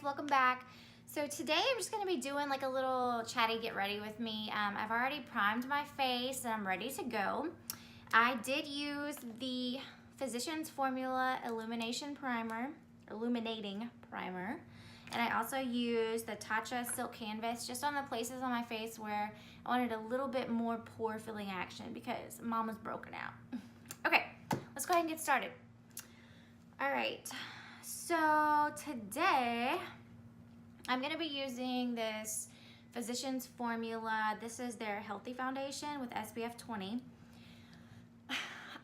welcome back. So today I'm just going to be doing like a little chatty get ready with me. I've already primed my face and I'm ready to go. I did use the Physicians Formula Illuminating Primer, and I also used the Tatcha Silk Canvas just on the places on my face where I wanted a little bit more pore filling action because mama's broken out. Okay, let's go ahead and get started. All right, so today I'm gonna be using this Physicians Formula. This is their Healthy Foundation with SPF 20.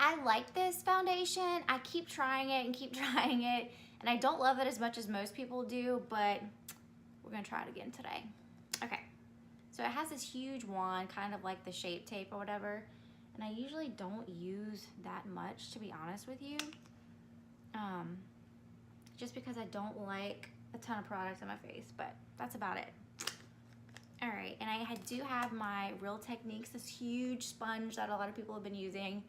I like this foundation. I keep trying it and keep trying it, and I don't love it as much as most people do, but we're gonna try it again today. Okay, so it has this huge wand, kind of like the Shape Tape or whatever, and I usually don't use that much, to be honest with you, just because I don't like a ton of products on my face, but that's about it. All right, and I do have my Real Techniques, this huge sponge that a lot of people have been using.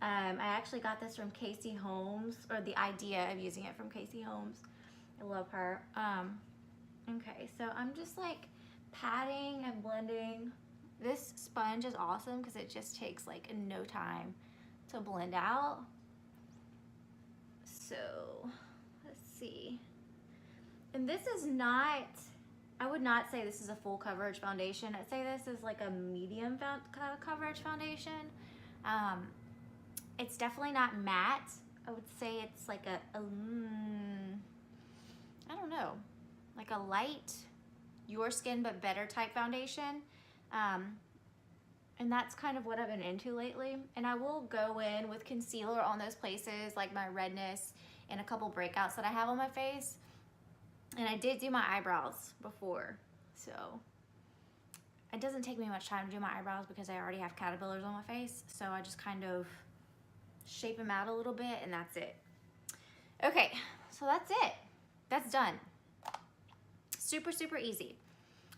I actually got this from Casey Holmes, or the idea of using it from Casey Holmes. I love her. Okay, so I'm just like patting and blending. This sponge is awesome because it just takes like no time to blend out. So let's see. And this is not, I would not say this is a full coverage foundation. I'd say this is like a medium coverage foundation. It's definitely not matte. I would say it's like I don't know, like a light, your skin but better type foundation. And that's kind of what I've been into lately. And I will go in with concealer on those places, like my redness and a couple breakouts that I have on my face. And I did do my eyebrows before, so it doesn't take me much time to do my eyebrows because I already have caterpillars on my face. So I just kind of shape them out a little bit and that's it. Okay, so that's it. That's done. Super, super easy.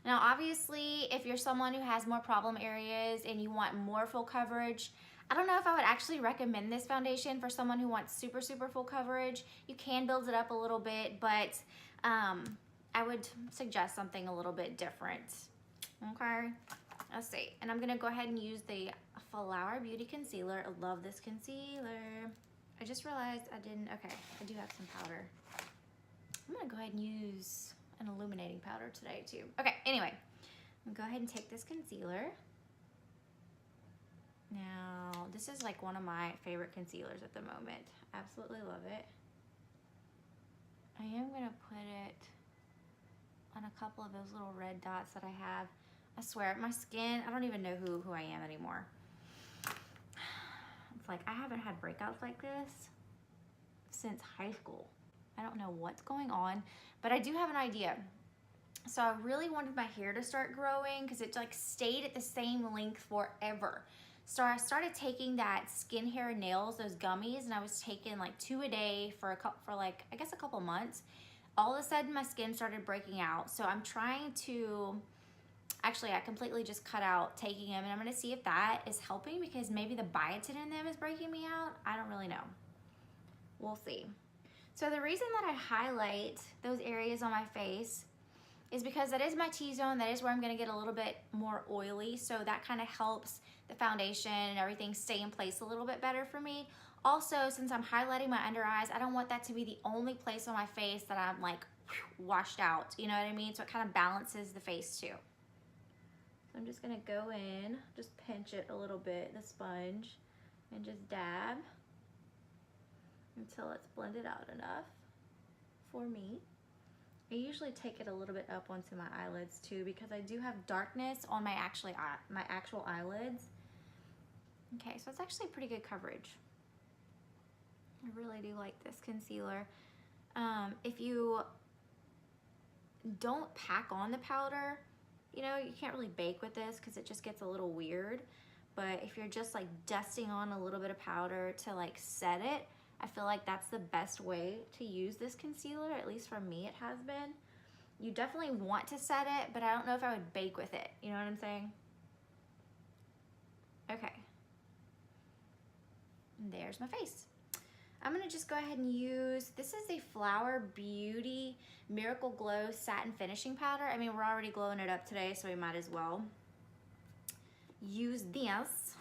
Now, obviously, if you're someone who has more problem areas and you want more full coverage, I don't know if I would actually recommend this foundation for someone who wants super, super full coverage. You can build it up a little bit, but I would suggest something a little bit different. Okay, let's see. And I'm gonna go ahead and use the Flower Beauty Concealer. I love this concealer. I just realized I didn't, okay, I do have some powder. I'm gonna go ahead and use an illuminating powder today too. Okay, anyway, I'm gonna go ahead and take this concealer. Now, this is like one of my favorite concealers at the moment. Absolutely love it. I am gonna put it on a couple of those little red dots that I have. I swear, my skin, I don't even know who I am anymore. It's like I haven't had breakouts like this since high school. I don't know what's going on, but I do have an idea. So I really wanted my hair to start growing because it like stayed at the same length forever. So I started taking that Skin Hair Nails, those gummies, and I was taking like 2 a day for like, I guess a couple months. All of a sudden my skin started breaking out. So I'm trying to, actually I completely just cut out taking them, and I'm gonna see if that is helping because maybe the biotin in them is breaking me out. I don't really know. We'll see. So the reason that I highlight those areas on my face is because that is my T-zone. That is where I'm gonna get a little bit more oily. So that kind of helps the foundation and everything stay in place a little bit better for me. Also, since I'm highlighting my under eyes, I don't want that to be the only place on my face that I'm like washed out. You know what I mean? So it kind of balances the face too. So I'm just gonna go in, just pinch it a little bit, the sponge, and just dab until it's blended out enough for me. I usually take it a little bit up onto my eyelids too because I do have darkness on my actual eyelids. Okay, so it's actually pretty good coverage. I really do like this concealer. If you don't pack on the powder, you know, you can't really bake with this because it just gets a little weird. But if you're just like dusting on a little bit of powder to like set it, I feel like that's the best way to use this concealer, at least for me it has been. You definitely want to set it, but I don't know if I would bake with it. You know what I'm saying? Okay. And there's my face. I'm gonna just go ahead and use, this is a Flower Beauty Miracle Glow Satin Finishing Powder. I mean, we're already glowing it up today, so we might as well use this.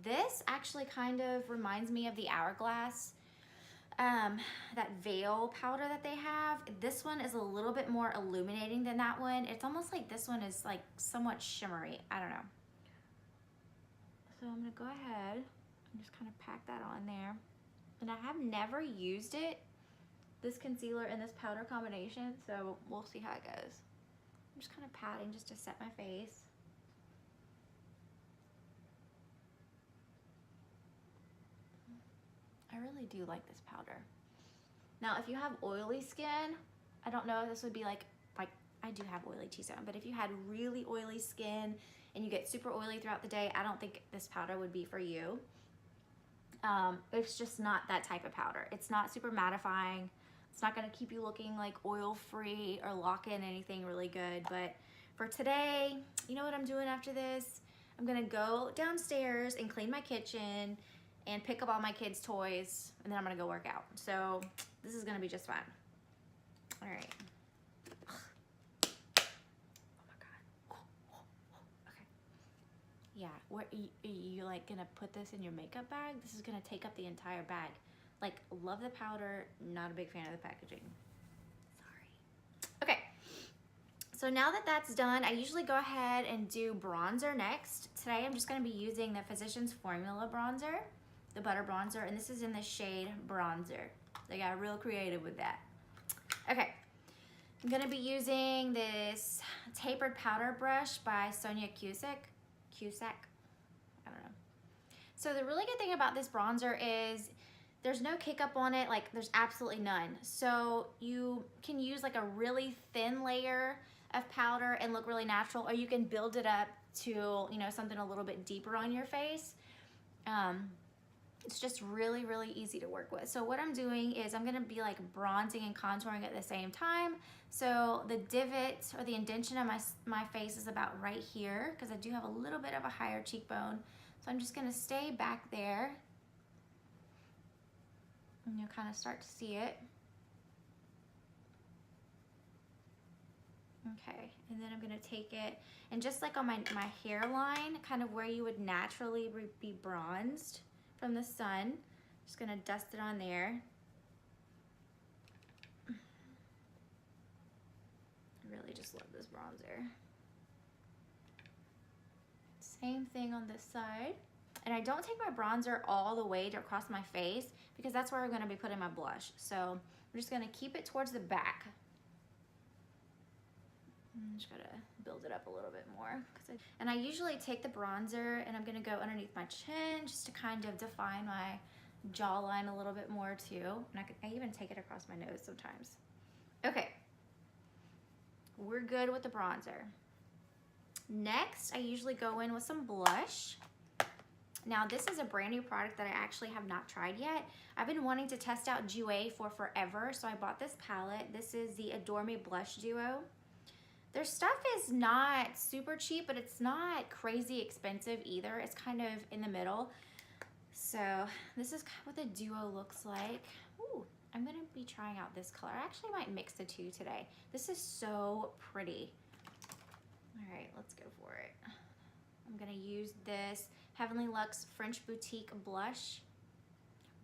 This actually kind of reminds me of the Hourglass, that veil powder that they have. This one is a little bit more illuminating than that one. It's almost like this one is like somewhat shimmery. I don't know. So I'm gonna go ahead and just kind of pack that on there. And I have never used it, this concealer and this powder combination, so we'll see how it goes. I'm just kind of patting just to set my face. I really do like this powder. Now, if you have oily skin, I don't know if this would be like I do have oily T-zone, but if you had really oily skin and you get super oily throughout the day, I don't think this powder would be for you. It's just not that type of powder. It's not super mattifying. It's not gonna keep you looking like oil-free or lock in anything really good. But for today, you know what I'm doing after this? I'm gonna go downstairs and clean my kitchen and pick up all my kids' toys, and then I'm gonna go work out. So this is gonna be just fun. All right. Yeah, where you like gonna put this in your makeup bag? This is gonna take up the entire bag. Like, love the powder, not a big fan of the packaging. Sorry. Okay, so now that that's done, I usually go ahead and do bronzer next. Today I'm just gonna be using the Physicians Formula bronzer, the butter bronzer, and this is in the shade Bronzer. They got real creative with that. Okay, I'm gonna be using this tapered powder brush by Sonia Cusack. I don't know. So the really good thing about this bronzer is there's no kick up on it, like there's absolutely none. So you can use like a really thin layer of powder and look really natural, or you can build it up to, you know, something a little bit deeper on your face. It's just really, really easy to work with. So what I'm doing is I'm gonna be like bronzing and contouring at the same time. So the divot or the indentation of my face is about right here, because I do have a little bit of a higher cheekbone. So I'm just gonna stay back there. And you'll kind of start to see it. Okay, and then I'm gonna take it, and just like on my hairline, kind of where you would naturally be bronzed from the sun, just gonna dust it on there. I really just love this bronzer. Same thing on this side. And I don't take my bronzer all the way across my face, because that's where I'm gonna be putting my blush. So I'm just gonna keep it towards the back. I'm just gonna build it up a little bit more. And I usually take the bronzer and I'm gonna go underneath my chin just to kind of define my jawline a little bit more too. And I even take it across my nose sometimes. Okay, we're good with the bronzer. Next, I usually go in with some blush. Now this is a brand new product that I actually have not tried yet. I've been wanting to test out Jouer for forever, so I bought this palette. This is the Adore Me Blush Duo. Their stuff is not super cheap, but it's not crazy expensive either. It's kind of in the middle. So this is what the duo looks like. Ooh, I'm gonna be trying out this color. I actually might mix the two today. This is so pretty. All right, let's go for it. I'm gonna use this Heavenly Luxe French Boutique Blush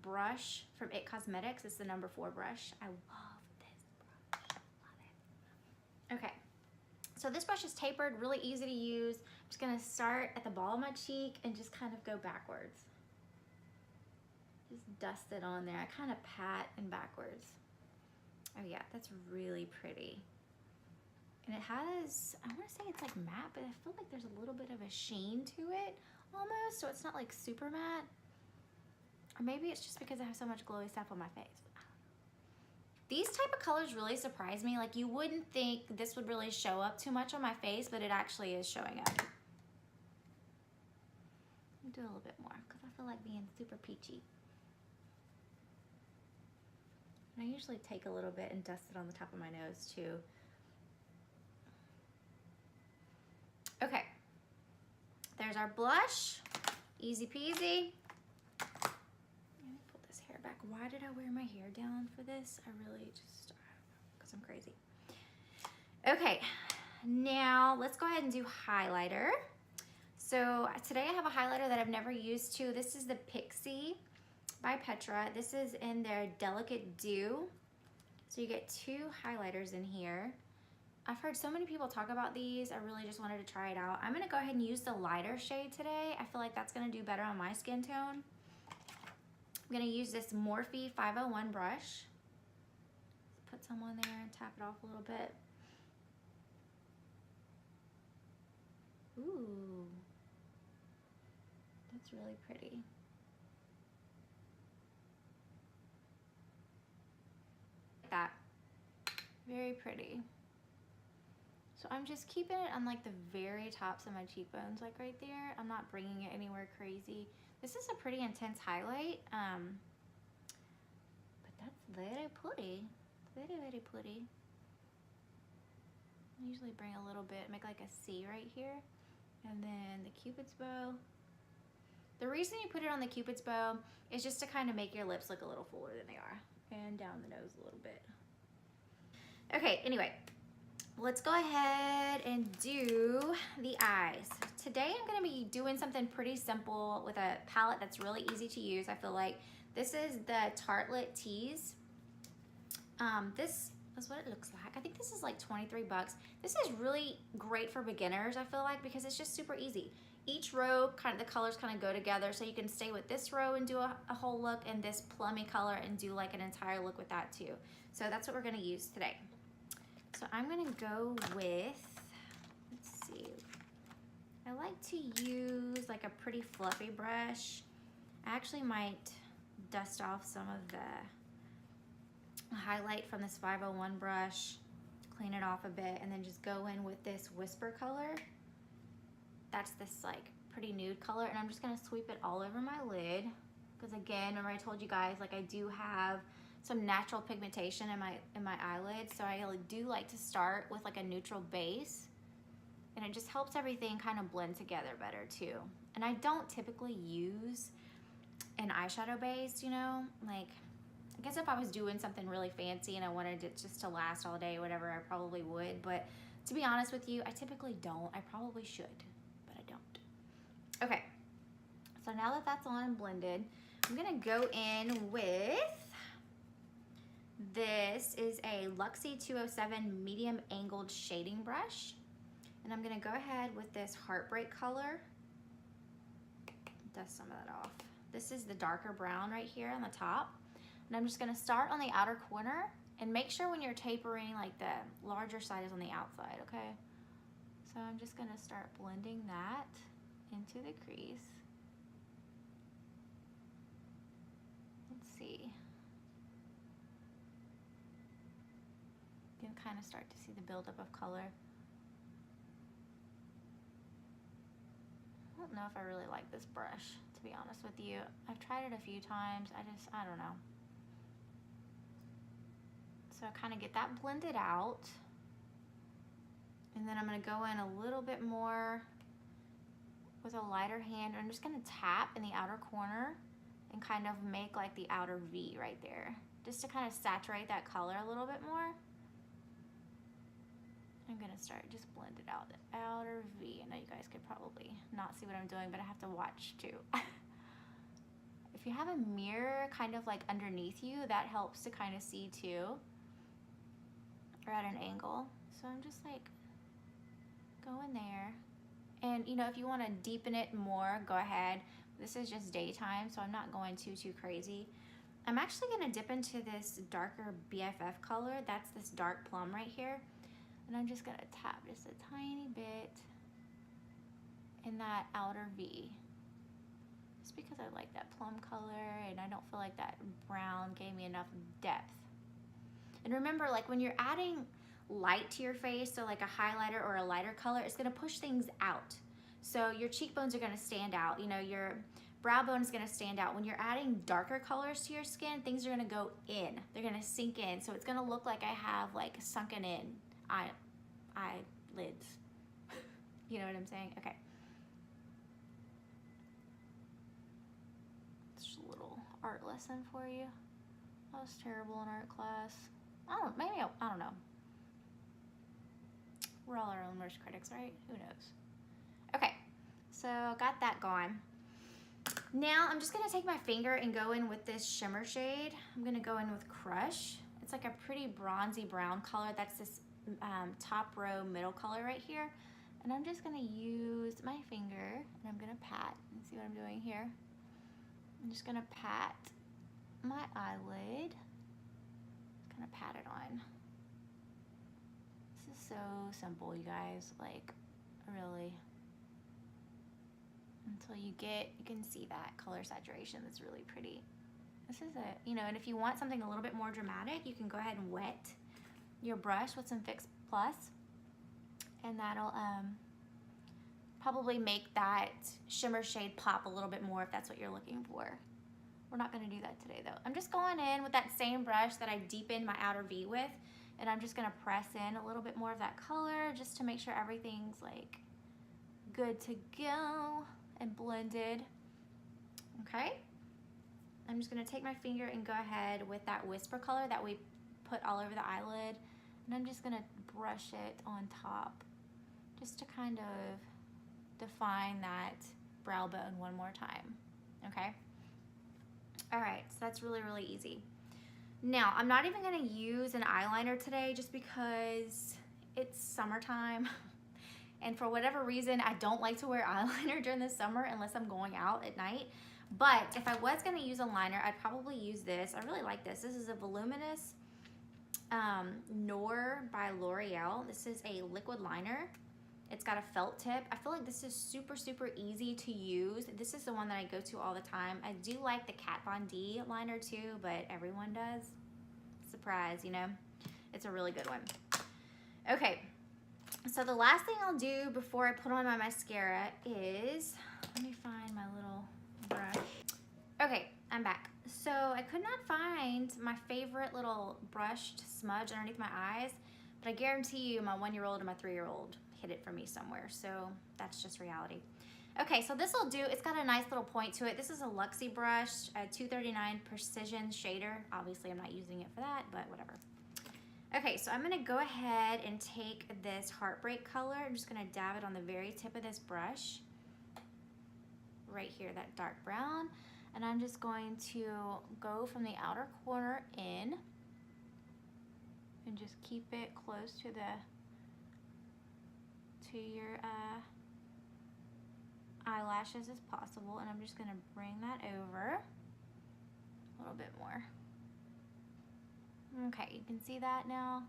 brush from It Cosmetics. It's the number 4 brush. I love this brush, love it. Okay. So this brush is tapered, really easy to use. I'm just gonna start at the ball of my cheek and just kind of go backwards. Just dust it on there. I kind of pat and backwards. Oh yeah, that's really pretty. And it has, I wanna say it's like matte, but I feel like there's a little bit of a sheen to it almost, so it's not like super matte. Or maybe it's just because I have so much glowy stuff on my face. These type of colors really surprise me. Like, you wouldn't think this would really show up too much on my face, but it actually is showing up. Let me do a little bit more because I feel like being super peachy. And I usually take a little bit and dust it on the top of my nose too. Okay, there's our blush, easy peasy. Let me pull this hair start back. Why did I wear my hair down for this? I really just, because I'm crazy. Okay, now let's go ahead and do highlighter. So today I have a highlighter that I've never used too. This is the Pixie by Petra. This is in their Delicate Dew. So you get 2 highlighters in here. I've heard so many people talk about these. I really just wanted to try it out. I'm gonna go ahead and use the lighter shade today. I feel like that's gonna do better on my skin tone. I'm gonna use this Morphe 501 brush. Put some on there and tap it off a little bit. Ooh, that's really pretty. That, very pretty. So I'm just keeping it on like the very tops of my cheekbones, like right there. I'm not bringing it anywhere crazy. This is a pretty intense highlight, but that's very pretty, very pretty. I usually bring a little bit, make like a C right here, and then the Cupid's bow. The reason you put it on the Cupid's bow is just to kind of make your lips look a little fuller than they are, and down the nose a little bit. Okay, anyway, let's go ahead and do the eyes. Today I'm gonna be doing something pretty simple with a palette that's really easy to use. I feel like this is the Tartelette Tease. This is what it looks like. I think this is like 23 bucks. This is really great for beginners, I feel like, because it's just super easy. Each row, the colors kind of go together, so you can stay with this row and do a whole look, and this plummy color and do like an entire look with that too. So that's what we're gonna use today. So I'm gonna go with, let's see, I like to use like a pretty fluffy brush. I actually might dust off some of the highlight from this 501 brush, clean it off a bit, and then just go in with this Whisper color. That's this like pretty nude color, and I'm just gonna sweep it all over my lid, because again, remember I told you guys, like I do have some natural pigmentation in my eyelids, so I do like to start with like a neutral base, and it just helps everything kind of blend together better too. And I don't typically use an eyeshadow base, you know, like I guess if I was doing something really fancy and I wanted it just to last all day or whatever, I probably would, but to be honest with you, I typically don't. I probably should, but I don't. Okay, so now that that's on and blended, I'm gonna go in with, this is a Luxie 207 medium angled shading brush. And I'm gonna go ahead with this Heartbreak color. Dust some of that off. This is the darker brown right here on the top. And I'm just gonna start on the outer corner, and make sure when you're tapering, like the larger side is on the outside, okay? So I'm just gonna start blending that into the crease. Let's see. You can kind of start to see the buildup of color. I don't know if I really like this brush, to be honest with you. I've tried it a few times. I don't know. So I kind of get that blended out. And then I'm going to go in a little bit more with a lighter hand. I'm just going to tap in the outer corner and kind of make like the outer V right there, just to kind of saturate that color a little bit more. I'm gonna start just blend it out, the outer V. I know you guys could probably not see what I'm doing, but I have to watch too. If you have a mirror kind of like underneath you, that helps to kind of see too, or at an angle. So I'm just like, go in there. And you know, if you wanna deepen it more, go ahead. This is just daytime, so I'm not going too crazy. I'm actually gonna dip into this darker BFF color. That's this dark plum right here. And I'm just gonna tap just a tiny bit in that outer V. Just because I like that plum color, and I don't feel like that brown gave me enough depth. And remember, like when you're adding light to your face, so like a highlighter or a lighter color, it's gonna push things out. So your cheekbones are gonna stand out, you know, your brow bone is gonna stand out. When you're adding darker colors to your skin, things are gonna go in. They're gonna sink in. So it's gonna look like I have like sunken in eyelids. You know what I'm saying? Okay. Just a little art lesson for you. I was terrible in art class. I don't know. We're all our own worst critics, right? Who knows? Okay, so got that going. Now I'm just gonna take my finger and go in with this shimmer shade. I'm gonna go in with Crush. It's like a pretty bronzy brown color. That's this top row middle color right here. And I'm just gonna use my finger and I'm gonna pat. And see what I'm doing here? I'm just gonna pat my eyelid. Just gonna pat it on. This is so simple, you guys. Like, really. Until you can see that color saturation that's really pretty. This is it, you know, and if you want something a little bit more dramatic, you can go ahead and wet your brush with some Fix Plus, and that'll probably make that shimmer shade pop a little bit more if that's what you're looking for. We're not gonna do that today though. I'm just going in with that same brush that I deepened my outer V with, and I'm just gonna press in a little bit more of that color just to make sure everything's like good to go and blended. Okay, I'm just gonna take my finger and go ahead with that Whisper color that we put all over the eyelid, and I'm just gonna brush it on top just to kind of define that brow bone one more time. Okay, all right, so that's really, really easy. Now, I'm not even gonna use an eyeliner today just because it's summertime. And for whatever reason, I don't like to wear eyeliner during the summer unless I'm going out at night. But if I was gonna use a liner, I'd probably use this. I really like this. This is a voluminous Noir by L'Oreal. This is a liquid liner. It's got a felt tip. I feel like this is super, super easy to use. This is the one that I go to all the time. I do like the Kat Von D liner too, but everyone does. Surprise, you know? It's a really good one. Okay. So the last thing I'll do before I put on my mascara is, let me find my little brush. Okay, I'm back. So I could not find my favorite little brushed smudge underneath my eyes, but I guarantee you my 1-year-old and my 3-year-old hid it from me somewhere. So that's just reality. Okay, so this will do. It's got a nice little point to it. This is a Luxie brush, a 239 Precision Shader. Obviously I'm not using it for that, but whatever. Okay, so I'm gonna go ahead and take this Heartbreak color. I'm just gonna dab it on the very tip of this brush. Right here, that dark brown. And I'm just going to go from the outer corner in and just keep it close to your eyelashes as possible. And I'm just gonna bring that over a little bit more. Okay, you can see that now.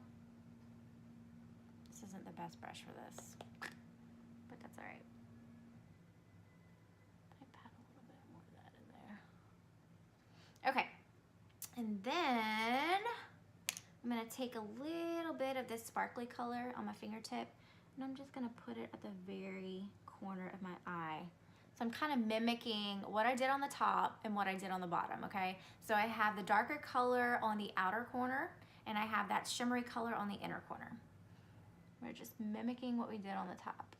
This isn't the best brush for this, but that's all right. I pat a little bit more of that in there. Okay, and then I'm gonna take a little bit of this sparkly color on my fingertip, and I'm just gonna put it at the very corner of my eye. So I'm kind of mimicking what I did on the top and what I did on the bottom, okay? So I have the darker color on the outer corner, and I have that shimmery color on the inner corner. We're just mimicking what we did on the top.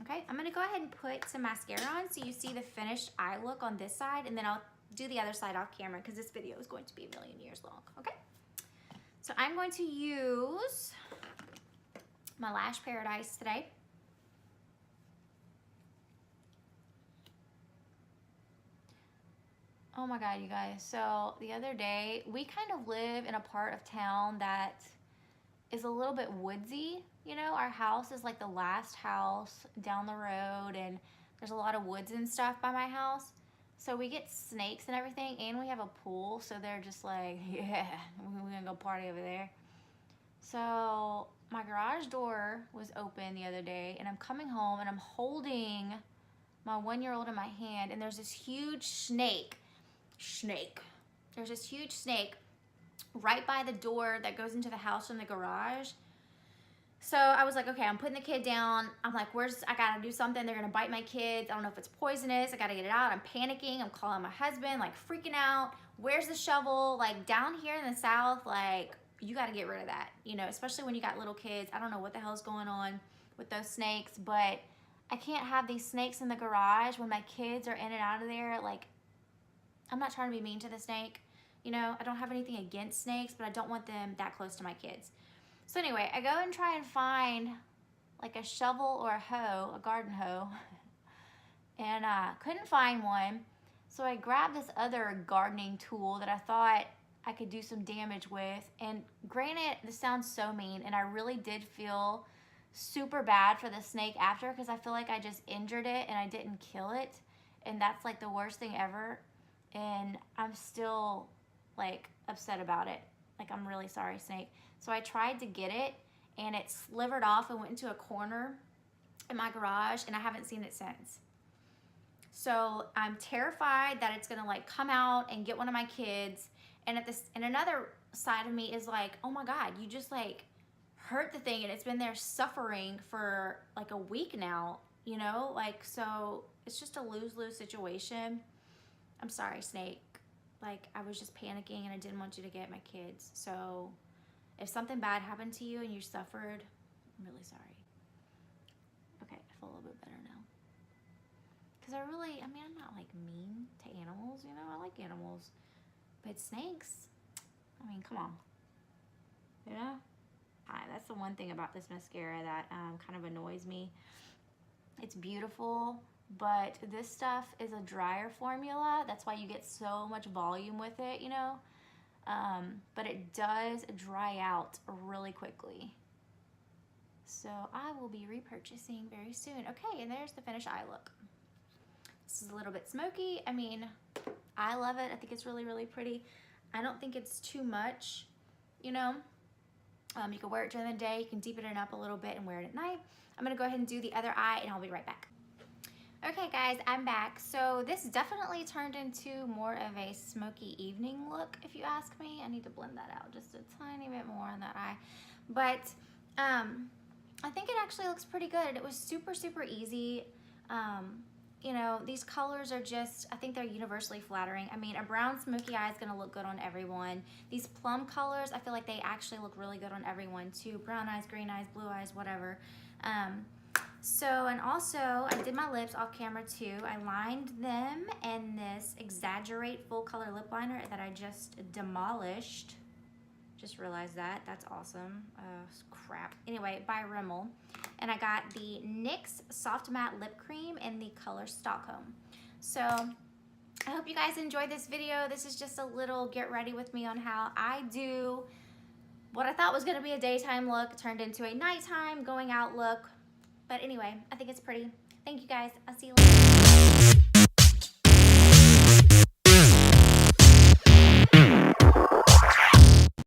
Okay, I'm gonna go ahead and put some mascara on so you see the finished eye look on this side, and then I'll do the other side off camera because this video is going to be a million years long, okay? So I'm going to use my Lash Paradise today. Oh my God, you guys. So the other day, we kind of live in a part of town that is a little bit woodsy. You know, our house is like the last house down the road, and there's a lot of woods and stuff by my house. So we get snakes and everything, and we have a pool. So they're just like, yeah, we're gonna go party over there. So my garage door was open the other day, and I'm coming home and I'm holding my 1-year-old in my hand, and there's this huge snake. There's this huge snake right by the door that goes into the house from the garage. So I was like, okay, I'm putting the kid down. I'm like, I gotta do something. They're gonna bite my kids. I don't know if it's poisonous. I gotta get it out. I'm panicking. I'm calling my husband, like freaking out. Where's the shovel? Like down here in the South, like you gotta get rid of that, you know, especially when you got little kids. I don't know what the hell's going on with those snakes, but I can't have these snakes in the garage when my kids are in and out of there. Like, I'm not trying to be mean to the snake. You know, I don't have anything against snakes, but I don't want them that close to my kids. So anyway, I go and try and find like a shovel or a hoe, a garden hoe, and couldn't find one. So I grabbed this other gardening tool that I thought I could do some damage with. And granted, this sounds so mean, and I really did feel super bad for the snake after, because I feel like I just injured it and I didn't kill it. And that's like the worst thing ever. And I'm still like upset about it. Like, I'm really sorry, snake. So I tried to get it, and it slivered off and went into a corner in my garage, and I haven't seen it since. So I'm terrified that it's gonna like come out and get one of my kids. And another side of me is like, oh my God, you just like hurt the thing, and it's been there suffering for like a week now, you know? Like, so it's just a lose-lose situation. I'm sorry, snake. Like, I was just panicking, and I didn't want you to get my kids. So if something bad happened to you and you suffered, I'm really sorry. Okay, I feel a little bit better now. Because I mean, I'm not like mean to animals, you know? I like animals. But snakes, I mean, come on. You know? That's the one thing about this mascara that kind of annoys me. It's beautiful, but this stuff is a drier formula. That's why you get so much volume with it, you know? But it does dry out really quickly. So I will be repurchasing very soon. Okay, and there's the finished eye look. This is a little bit smoky. I mean, I love it. I think it's really, really pretty. I don't think it's too much, you know? You can wear it during the day. You can deepen it up a little bit and wear it at night. I'm gonna go ahead and do the other eye, and I'll be right back. Okay guys, I'm back. So this definitely turned into more of a smoky evening look, if you ask me. I need to blend that out just a tiny bit more on that eye. But I think it actually looks pretty good. It was super, super easy. You know, these colors are just, I think they're universally flattering. I mean, a brown smoky eye is gonna look good on everyone. These plum colors, I feel like they actually look really good on everyone too. Brown eyes, green eyes, blue eyes, whatever. And also, I did my lips off camera too. I lined them in this Exaggerate full color lip liner that I just demolished. Just realized that. That's awesome. Crap. Anyway, by Rimmel. And I got the NYX Soft Matte Lip Cream in the color Stockholm. So I hope you guys enjoyed this video. This is just a little get ready with me on how I do what I thought was going to be a daytime look. Turned into a nighttime going out look. But anyway, I think it's pretty. Thank you guys. I'll see you later.